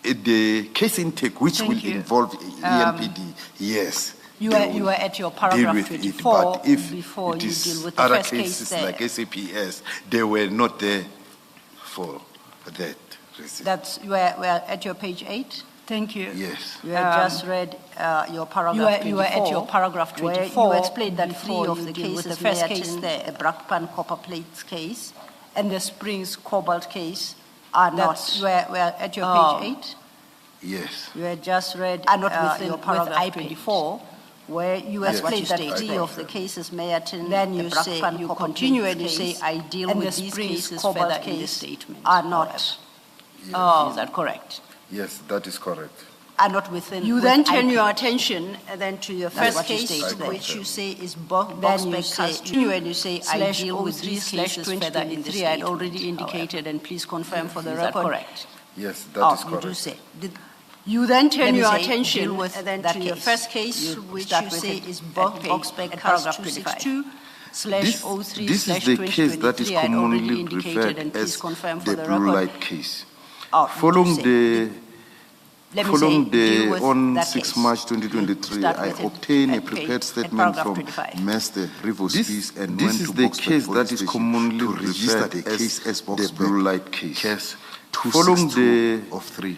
The case intake which will involve EMPD. Yes. You were at your paragraph deal with 24 it, but if before it you is deal with the other first case cases there. like SAPS, they were not there for that reason. That's, you were at your page 8? Thank you. Yes. You had just read your paragraph 24. You were at your paragraph 24. Where you explained that 3 before of you the deal with cases, the first Merton, case there. the Brakpan copper plates case, and the Springs cobalt case are not. You were at your page 8? Yes. You had just read not within- your paragraph with 24, where you explained that 3 of the cases, Merton, Then the you say, Brakpan you copper continue plates and you say, case, I deal and with the these Springs cases cobalt further in the case statement. are not. Is that correct? Yes, that is correct. Are not within. You with then turn IP. your attention then to your That's first what you case, stated there. which you say is Then you box say, continue and you say, I slash deal with 03 these slash cases further in the 2023, I'd statement. already indicated, and please confirm for the Is that record. correct? Yes, that is You correct. do say. You then turn Let me your say, attention deal with then that to your case. first case, You which start you with say it is at box page- back at cast paragraph 25. 262 This, 03 this is the case that is 2023, I'd already commonly indicated, referred and please as confirm for the the blue record. light case. You Following do say. the Let me Following say, deal with on that 6 case. March 2023, Start I with it obtained a at prepared page- at statement paragraph from 25. Mr. Rivos This- and this went is to the Boksburg case Police that is Station commonly to register referred the case as the Boksburg blue light case. case Following the 262 of 3.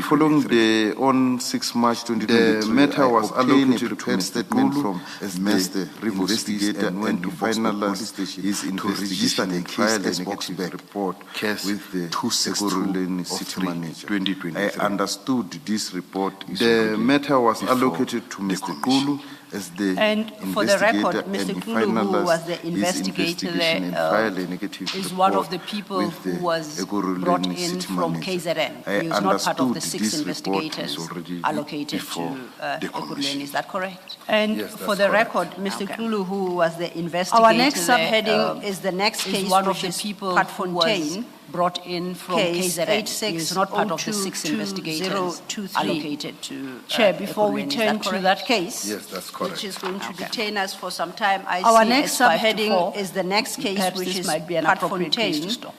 Following the on 6 March 2023, The matter was I obtained allocated a to prepared Mr. statement Kulu from as Mr. the Rivos investigator and went to Boksburg Police finalize Station his to register investigation the and case file a as negative Boksburg report case with the 262 Ekurhuleni of City 3, Manager. 2023. I understood this report. is The already matter was before allocated to the Mr. commission. Kulu as the And for the investigator, record, Mr. and he Kulu, who finalized was the his investigator investigation and there, filed a negative is report one of the people with who the was Ekurhuleni brought in City from Manager. KZN. I He was not part of the understood 6 this report investigators is already allocated to before the Ekurhuleni. commission. Is that correct? And Yes, for that's the correct. record, Mr. Kulu, who was the investigator Our next there, subheading is the next is case, one of which the is people Pat who was Fontaine, brought in from case KZN. He is not part of the 6 investigators 86022023. allocated to Chair, before we Ekurhuleni. Is turn that to correct? that case, Yes, that's correct. Which is going to detain us for some time. I our see next as 5 to 4. subheading is the next case, Perhaps which this is might be an Pat appropriate place to Fontaine, stop.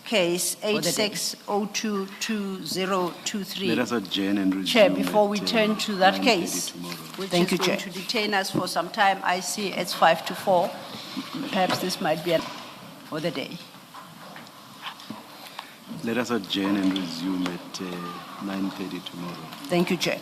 case For the day. 86022023. Let us adjourn and resume. Chair, before we at, turn to that 9:30 case, tomorrow. which Thank is you, going Chair. to detain us for some time, I see it's 5 to 4. Perhaps this might be for the day. Let us adjourn and resume at 9:30 tomorrow. Thank you, Chair.